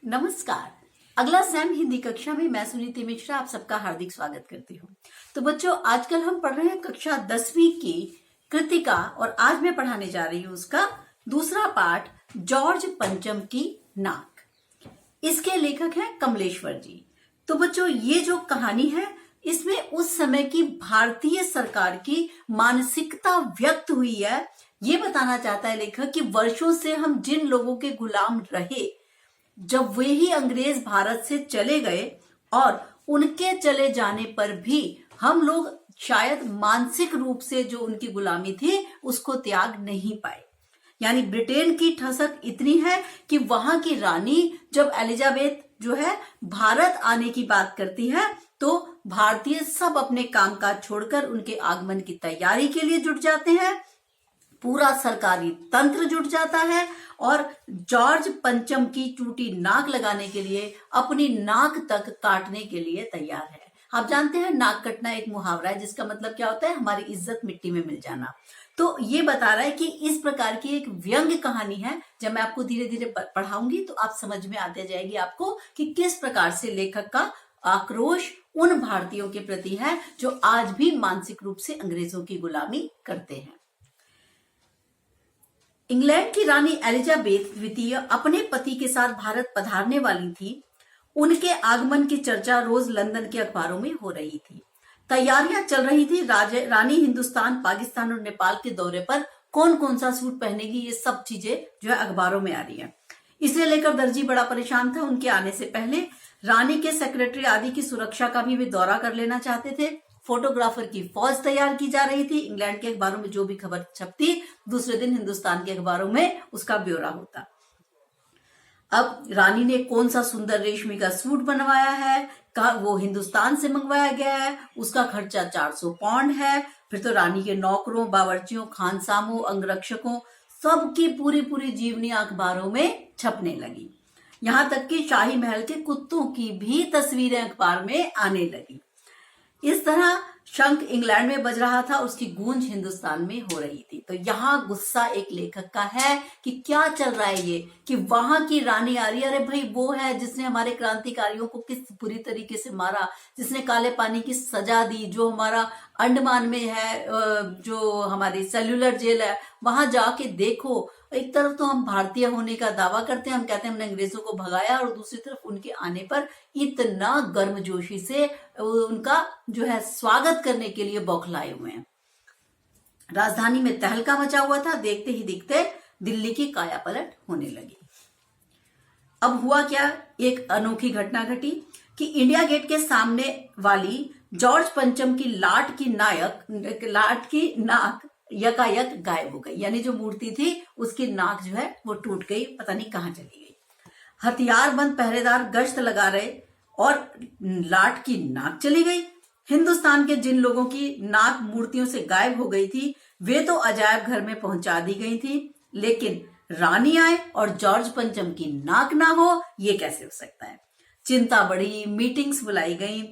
नमस्कार। अगला सैम हिंदी कक्षा में मैं सुनीति मिश्रा आप सबका हार्दिक स्वागत करती हूँ। तो बच्चों, आजकल हम पढ़ रहे हैं कक्षा 10वीं की कृतिका और आज मैं पढ़ाने जा रही हूँ उसका दूसरा पाठ, जॉर्ज पंचम की नाक। इसके लेखक हैं कमलेश्वर जी। तो बच्चों, ये जो कहानी है इसमें उस समय की भारतीय सरकार की मानसिकता व्यक्त हुई है। ये बताना चाहता है लेखक कि वर्षों से हम जिन लोगों के गुलाम रहे, जब वे ही अंग्रेज भारत से चले गए और उनके चले जाने पर भी हम लोग शायद मानसिक रूप से जो उनकी गुलामी थी उसको त्याग नहीं पाए। यानी ब्रिटेन की ठसक इतनी है कि वहां की रानी जब एलिजाबेथ जो है भारत आने की बात करती है तो भारतीय सब अपने कामकाज छोड़कर उनके आगमन की तैयारी के लिए जुट जाते हैं। पूरा सरकारी तंत्र जुट जाता है और जॉर्ज पंचम की टूटी नाक लगाने के लिए अपनी नाक तक काटने के लिए तैयार है। आप जानते हैं नाक कटना एक मुहावरा है जिसका मतलब क्या होता है, हमारी इज्जत मिट्टी में मिल जाना। तो ये बता रहा है कि इस प्रकार की एक व्यंग्य कहानी है। जब मैं आपको धीरे धीरे पढ़ाऊंगी तो आप समझ में आते जाएगी आपको कि किस प्रकार से लेखक का आक्रोश उन भारतीयों के प्रति है जो आज भी मानसिक रूप से अंग्रेजों की गुलामी करते हैं। इंग्लैंड की रानी एलिजाबेथ द्वितीय अपने पति के साथ भारत पधारने वाली थी। उनके आगमन की चर्चा रोज लंदन के अखबारों में हो रही थी। तैयारियां चल रही थी। रानी हिंदुस्तान, पाकिस्तान और नेपाल के दौरे पर कौन कौन सा सूट पहनेगी, ये सब चीजें जो है अखबारों में आ रही है। इसे लेकर दर्जी बड़ा परेशान था। उनके आने से पहले रानी के सेक्रेटरी आदि की सुरक्षा का भी वे दौरा कर लेना चाहते थे। फोटोग्राफर की फौज तैयार की जा रही थी। इंग्लैंड के अखबारों में जो भी खबर छपती, दूसरे दिन हिंदुस्तान के अखबारों में उसका ब्यौरा होता। अब रानी ने कौन सा सुंदर रेशमी का सूट बनवाया है, वो हिंदुस्तान से मंगवाया गया है, उसका खर्चा 400 पाउंड है। फिर तो रानी के नौकरों, बावर्चियों, खानसामों, अंगरक्षकों सबकी पूरी पूरी जीवनी अखबारों में छपने लगी। यहां तक कि शाही महल के कुत्तों की भी तस्वीरें अखबार में आने लगी। इस तरह शंख इंग्लैंड में बज रहा था, उसकी गूंज हिंदुस्तान में हो रही थी। तो यहाँ गुस्सा एक लेखक का है कि क्या चल रहा है ये, कि वहां की रानी आ रही है। अरे भाई, वो है जिसने हमारे क्रांतिकारियों को किस बुरी तरीके से मारा, जिसने काले पानी की सजा दी, जो हमारा अंडमान में है, जो हमारी सेल्युलर जेल है, वहां जाके देखो। एक तरफ तो हम भारतीय होने का दावा करते हैं, हम कहते हैं हमने अंग्रेजों को भगाया, और दूसरी तरफ उनके आने पर इतना गर्मजोशी से उनका जो है स्वागत करने के लिए बौखलाए हुए हैं। राजधानी में तहलका मचा हुआ था। देखते ही देखते दिल्ली की काया पलट होने लगी। अब हुआ क्या, एक अनोखी घटना घटी कि इंडिया गेट के सामने वाली जॉर्ज पंचम की लाट की नाक यकायक गायब हो गई। यानी जो मूर्ति थी उसकी नाक जो है वो टूट गई, पता नहीं कहां चली गई। हथियारबंद पहरेदार गश्त लगा रहे और लाट की नाक चली गई। हिंदुस्तान के जिन लोगों की नाक मूर्तियों से गायब हो गई थी वे तो अजायब घर में पहुंचा दी गई थी, लेकिन रानी आए और जॉर्ज पंचम की नाक ना हो, ये कैसे हो सकता है। चिंता बढ़ी, मीटिंग्स बुलाई गई।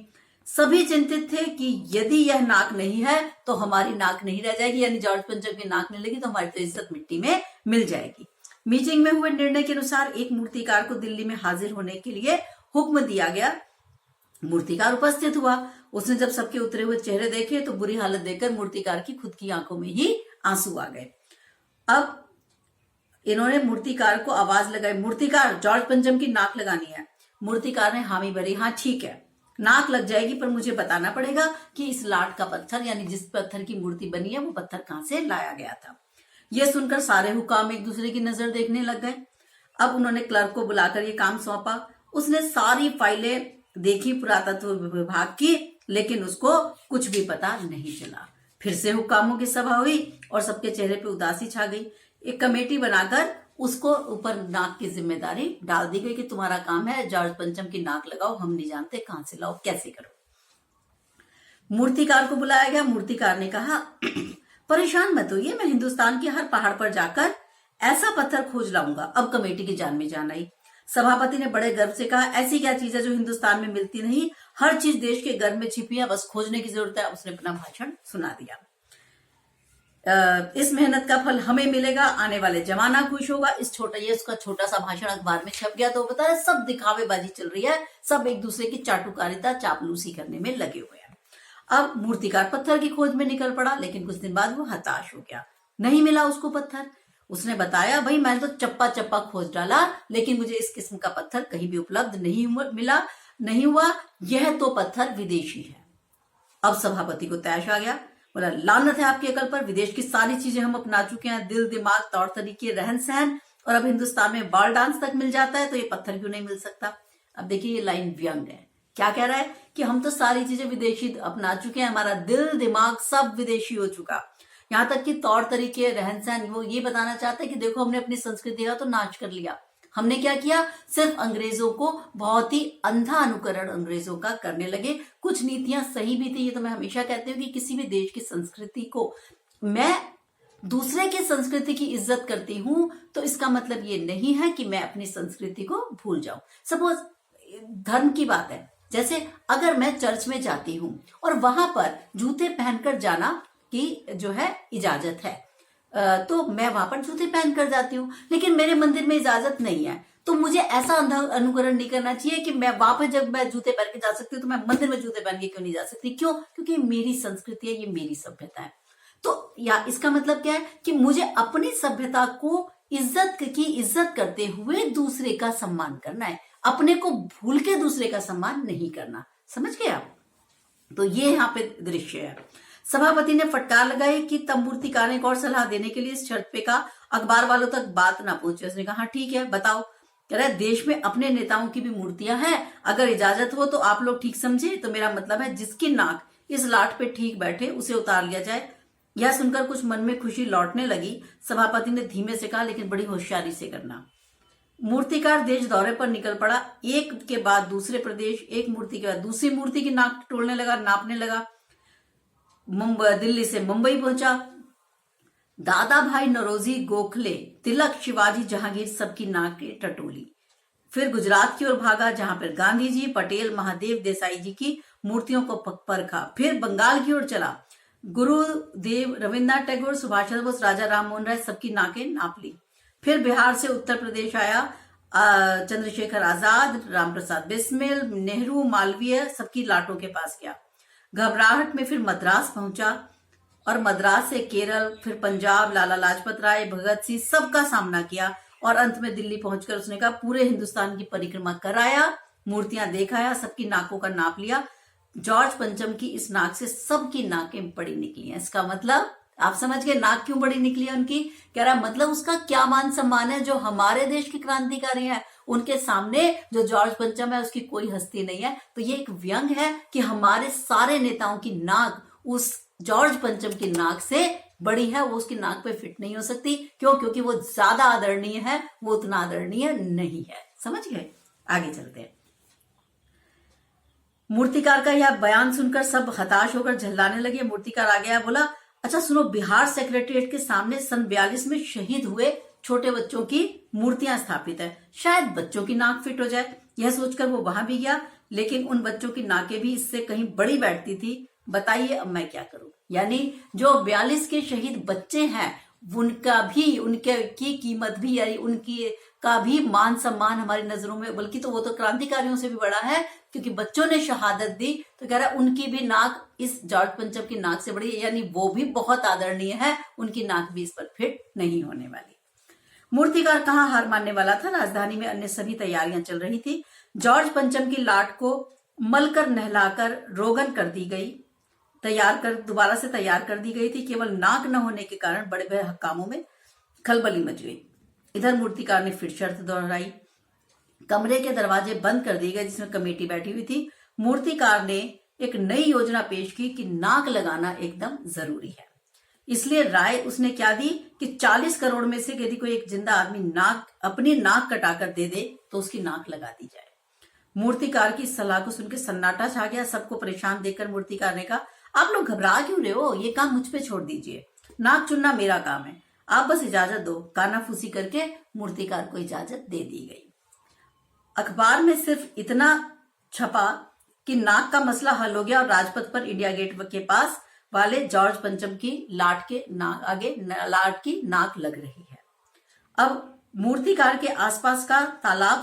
सभी चिंतित थे कि यदि यह नाक नहीं है तो हमारी नाक नहीं रह जाएगी, यानी जॉर्ज पंचम की नाक नहीं लगी तो हमारी तो इज्जत मिट्टी में मिल जाएगी। मीटिंग में हुए निर्णय के अनुसार एक मूर्तिकार को दिल्ली में हाजिर होने के लिए हुक्म दिया गया। मूर्तिकार उपस्थित हुआ। उसने जब सबके उतरे हुए चेहरे देखे तो बुरी हालत देखकर मूर्तिकार की खुद की आंखों में ही आंसू आ गए। अब इन्होंने मूर्तिकार को आवाज लगाई, मूर्तिकार, जॉर्ज पंचम की नाक लगानी है। मूर्तिकार ने हामी भरी, हाँ ठीक है, नाक लग जाएगी, पर मुझे बताना पड़ेगा कि इस लाट का पत्थर, यानी जिस पत्थर की मूर्ति बनी है, वो पत्थर कहां से लाया गया था। यह सुनकर सारे हुकाम एक दूसरे की नजर देखने लग गए। अब उन्होंने क्लर्क को बुलाकर ये काम सौंपा। उसने सारी फाइलें देखी पुरातत्व विभाग की, लेकिन उसको कुछ भी पता नहीं चला। फिर से हुकामों की सभा हुई और सबके चेहरे पे उदासी छा गई। एक कमेटी बनाकर उसको ऊपर नाक की जिम्मेदारी डाल दी गई कि तुम्हारा काम है जॉर्ज पंचम की नाक लगाओ, हम नहीं जानते कहां से लाओ, कैसे करो। मूर्तिकार को बुलाया गया। मूर्तिकार ने कहा, परेशान मत होइए, मैं हिंदुस्तान के हर पहाड़ पर जाकर ऐसा पत्थर खोज लाऊंगा। अब कमेटी की जान में जान आई। सभापति ने बड़े गर्व से कहा, ऐसी क्या चीज है जो हिंदुस्तान में मिलती नहीं, हर चीज देश के गर्भ में छिपी है, बस खोजने की जरूरत है। उसने अपना भाषण सुना दिया। इस मेहनत का फल हमें मिलेगा, आने वाले जमाना खुश होगा। ये उसका छोटा सा भाषण अखबार में छप गया। तो बता रहे सब दिखावेबाजी चल रही है, सब एक दूसरे की चाटुकारिता चापलूसी करने में लगे हुए हैं। अब मूर्तिकार पत्थर की खोज में निकल पड़ा, लेकिन कुछ दिन बाद वो हताश हो गया, नहीं मिला उसको पत्थर। उसने बताया भाई मैंने तो चप्पा चप्पा खोज डाला, लेकिन मुझे इस किस्म का पत्थर कहीं भी उपलब्ध नहीं हुआ। यह तो पत्थर विदेशी है। अब सभापति को तैश आ गया, बोला लानत है आपकी अकल पर, विदेश की सारी चीजें हम अपना चुके हैं, दिल दिमाग तौर तरीके रहन सहन, और अब हिंदुस्तान में बाल डांस तक मिल जाता है, तो ये पत्थर क्यों नहीं मिल सकता। अब देखिए ये लाइन व्यंग है। क्या कह रहा है कि हम तो सारी चीजें विदेशी अपना चुके हैं, हमारा दिल दिमाग सब विदेशी हो चुका, यहाँ तक कि तौर तरीके रहन सहन। वो ये बताना चाहता है कि देखो हमने अपनी संस्कृति का तो नाश कर लिया। हमने क्या किया, सिर्फ अंग्रेजों को बहुत ही अंधा अनुकरण अंग्रेजों का करने लगे। कुछ नीतियां सही भी थी, ये तो मैं हमेशा कहती हूँ कि किसी भी देश की संस्कृति को मैं दूसरे की संस्कृति की इज्जत करती हूं, तो इसका मतलब ये नहीं है कि मैं अपनी संस्कृति को भूल जाऊं। सपोज धर्म की बात है, जैसे अगर मैं चर्च में जाती हूं और वहां पर जूते पहनकर जाना की जो है इजाजत है, तो मैं वहां पर जूते पहनकर जाती हूँ, लेकिन मेरे मंदिर में इजाजत नहीं है, तो मुझे ऐसा अनुकरण नहीं करना चाहिए कि मैं वहां पर जब मैं जूते पहन के जा सकती हूँ तो मैं मंदिर में जूते पहन के क्यों नहीं जा सकती। क्यों? क्योंकि मेरी संस्कृति है, ये मेरी सभ्यता है। तो या इसका मतलब क्या है कि मुझे अपनी सभ्यता को इज्जत करते हुए दूसरे का सम्मान करना है, अपने को भूल के दूसरे का सम्मान नहीं करना। समझ गए आप? तो ये यहाँ पे दृश्य है। सभापति ने फटकार लगाई कि तब मूर्तिकार ने एक और सलाह देने के लिए इस शर्त पे कहा, अखबार वालों तक बात ना पहुंचे। उसने कहा हाँ ठीक है बताओ। कह रहा है देश में अपने नेताओं की भी मूर्तियां हैं, अगर इजाजत हो तो आप लोग ठीक समझे, तो मेरा मतलब है जिसकी नाक इस लाट पे ठीक बैठे उसे उतार लिया जाए। यह सुनकर कुछ मन में खुशी लौटने लगी। सभापति ने धीमे से कहा, लेकिन बड़ी होशियारी से करना। मूर्तिकार देश दौरे पर निकल पड़ा, एक के बाद दूसरे प्रदेश, एक मूर्ति के बाद दूसरी मूर्ति की नाक टोलने लगा, नापने लगा। दिल्ली से मुंबई पहुंचा, दादा भाई नौरोजी गोखले, तिलक, शिवाजी, जहांगीर सबकी नाक टटोली। फिर गुजरात की ओर भागा, जहां पर गांधी जी, पटेल, महादेव देसाई जी की मूर्तियों को परखा। फिर बंगाल की ओर चला, गुरुदेव, रविन्द्रनाथ टैगोर, सुभाष चंद्र बोस, राजा राम मोहन राय सबकी नाकें नाप ली। फिर बिहार से उत्तर प्रदेश आया, चंद्रशेखर आजाद, राम प्रसाद बिस्मिल, नेहरू, मालवीय सबकी लाटों के पास गया। घबराहट में फिर मद्रास पहुंचा और मद्रास से केरल, फिर पंजाब, लाला लाजपत राय, भगत सिंह सबका सामना किया और अंत में दिल्ली पहुंचकर उसने कहा पूरे हिंदुस्तान की परिक्रमा कराया, मूर्तियां देखाया, सबकी नाकों का नाप लिया। जॉर्ज पंचम की इस नाक से सबकी नाकें बड़ी निकली हैं। इसका मतलब आप समझ गए नाक क्यों बड़ी निकली है उनकी। कह रहा मतलब उसका क्या मान सम्मान है, जो हमारे देश के क्रांतिकारी हैं उनके सामने जो जॉर्ज पंचम है उसकी कोई हस्ती नहीं है। तो ये एक व्यंग है कि हमारे सारे नेताओं की नाक उस जॉर्ज पंचम की नाक से बड़ी है, वो उसकी नाक पे फिट नहीं हो सकती। क्यों? क्योंकि वो ज्यादा आदरणीय है, वो उतना आदरणीय नहीं है। समझ गए? आगे चलते हैं। मूर्तिकार का यह बयान सुनकर सब हताश होकर झल्लाने लगे। मूर्तिकार आ गया, बोला अच्छा सुनो, बिहार सेक्रेटरीट के सामने सन 42 में शहीद हुए छोटे बच्चों की मूर्तियां स्थापित है, शायद बच्चों की नाक फिट हो जाए। यह सोचकर वो वहां भी गया, लेकिन उन बच्चों की नाकें भी इससे कहीं बड़ी बैठती थी। बताइए अब मैं क्या करूं। यानी जो 42 के शहीद बच्चे हैं उनका भी, उनके की कीमत भी, यानी उनकी का भी मान सम्मान हमारी नजरों में, बल्कि तो वो तो क्रांतिकारियों से भी बड़ा है क्योंकि बच्चों ने शहादत दी। तो कह रहा है उनकी भी नाक इस जॉर्ज पंचम की नाक से बड़ी है, यानी वो भी बहुत आदरणीय है, उनकी नाक भी इस पर फिट नहीं होने वाली। मूर्तिकार कहाँ हार मानने वाला था। राजधानी में अन्य सभी तैयारियां चल रही थी। जॉर्ज पंचम की लाट को मलकर नहलाकर रोगन कर दी गई, दोबारा से तैयार कर दी गई थी। केवल नाक न होने के कारण बड़े बड़े कामों में खलबली मच गई। इधर मूर्तिकार ने फिर शर्त दोहराई। कमरे के दरवाजे बंद कर दिए गए जिसमें कमेटी बैठी हुई थी। मूर्तिकार ने एक नई योजना पेश की कि नाक लगाना एकदम जरूरी है। इसलिए राय उसने क्या दी कि 40 करोड़ में से यदि कोई एक जिंदा आदमी अपनी नाक कटाकर दे दे तो उसकी नाक लगा दी जाए। मूर्तिकार की सलाह को सुनकर सन्नाटा छा गया। सबको परेशान देखकर मूर्तिकार ने कहा, आप लोग घबरा क्यों रहे हो, ये काम मुझ पे छोड़ दीजिए, नाक चुनना मेरा काम है, आप बस इजाजत दो। कानाफूसी करके मूर्तिकार को इजाजत दे दी गई। अखबार में सिर्फ इतना छपा कि नाक का मसला हल हो गया और राजपथ पर इंडिया गेट के पास वाले जॉर्ज पंचम की लाट के नाक आगे लाट की नाक लग रही है। अब मूर्ति के आसपास का तालाब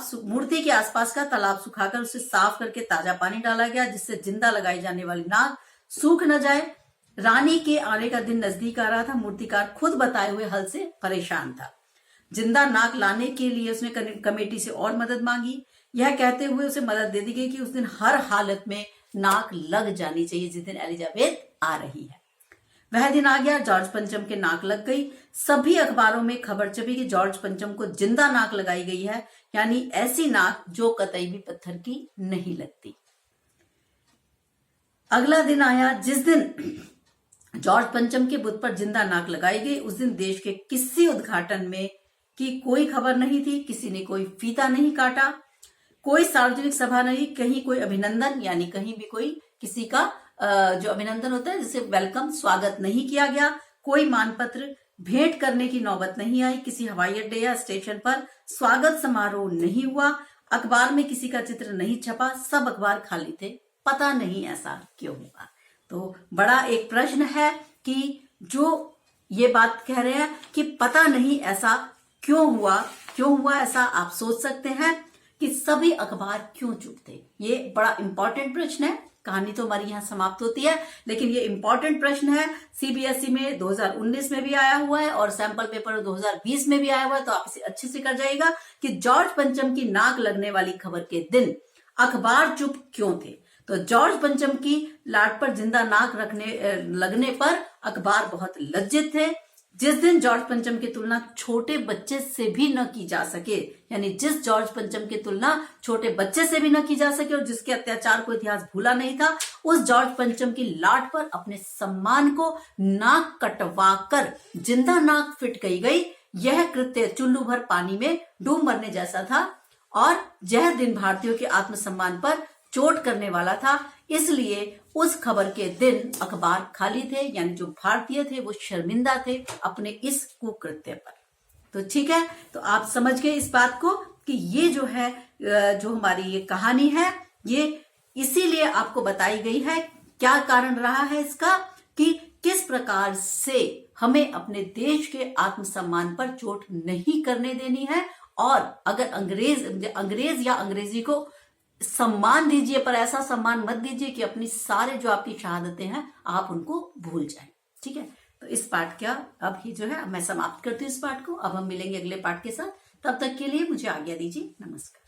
सुखाकर उसे साफ करके ताजा पानी डाला गया, जिससे जिंदा लगाई जाने वाली नाक सूख न जाए। रानी के आने का दिन नजदीक आ रहा था। मूर्तिकार खुद बताए हुए हल से परेशान था। जिंदा नाक लाने के लिए उसने कमेटी से और मदद मांगी। यह कहते हुए उसे मदद दे दी गई कि उस दिन हर हालत में नाक लग जानी चाहिए, जिस दिन एलिजाबेथ आ रही है। वह दिन आ गया, जॉर्ज पंचम के नाक लग गई। सभी अखबारों में खबर छपी कि जॉर्ज पंचम को जिंदा नाक लगाई गई है, यानी ऐसी नाक जो कतई भी पत्थर की नहीं लगती। अगला दिन आया जिस दिन जॉर्ज पंचम के बुत पर जिंदा नाक लगाई गई। उस दिन देश के किसी उद्घाटन में की कोई खबर नहीं थी, किसी ने कोई फीता नहीं काटा, कोई सार्वजनिक सभा नहीं, कहीं कोई अभिनंदन यानी कहीं भी कोई किसी का जो अभिनंदन होता है जिसे वेलकम स्वागत नहीं किया गया। कोई मानपत्र भेंट करने की नौबत नहीं आई। किसी हवाई अड्डे या स्टेशन पर स्वागत समारोह नहीं हुआ। अखबार में किसी का चित्र नहीं छपा। सब अखबार खाली थे। पता नहीं ऐसा क्यों हुआ। तो बड़ा एक प्रश्न है कि जो ये बात कह रहे हैं कि पता नहीं ऐसा क्यों हुआ ऐसा। आप सोच सकते हैं कि सभी अखबार क्यों चुप थे। ये बड़ा इंपॉर्टेंट प्रश्न है। कहानी तो हमारी यहाँ समाप्त होती है, लेकिन ये इंपॉर्टेंट प्रश्न है। सीबीएसई में 2019 में भी आया हुआ है और सैंपल पेपर 2020 में भी आया हुआ है। तो आप इसे अच्छे से कर जाइएगा कि जॉर्ज पंचम की नाक लगने वाली खबर के दिन अखबार चुप क्यों थे। तो जॉर्ज पंचम की लाट पर जिंदा नाक लगने पर अखबार बहुत लज्जित थे। जिस दिन जॉर्ज पंचम की तुलना छोटे बच्चे से भी न की जा सके, यानी जिस जॉर्ज पंचम की तुलना छोटे बच्चे से भी न की जा सके और जिसके अत्याचार को इतिहास भूला नहीं था, उस जॉर्ज पंचम की लाट पर अपने सम्मान को नाक कटवाकर जिंदा नाक फिट की गई। यह कृत्य चुल्लू भर पानी में डूब मरने जैसा था और यह दिन भारतीयों के आत्मसम्मान पर चोट करने वाला था। इसलिए उस खबर के दिन अखबार खाली थे, यानी जो भारतीय थे वो शर्मिंदा थे अपने इस कुकृत्य पर। तो ठीक है, तो आप समझ गए इस बात को कि ये जो है जो हमारी ये कहानी है ये इसीलिए आपको बताई गई है। क्या कारण रहा है इसका कि किस प्रकार से हमें अपने देश के आत्मसम्मान पर चोट नहीं करने देनी है, और अगर अंग्रेज या अंग्रेजी को सम्मान दीजिए, पर ऐसा सम्मान मत दीजिए कि अपनी सारे जो आपकी शहादतें हैं आप उनको भूल जाएं। ठीक है, तो इस पाठ का अब ही जो है मैं समाप्त करती हूँ इस पाठ को। अब हम मिलेंगे अगले पाठ के साथ। तब तक के लिए मुझे आज्ञा दीजिए। नमस्कार।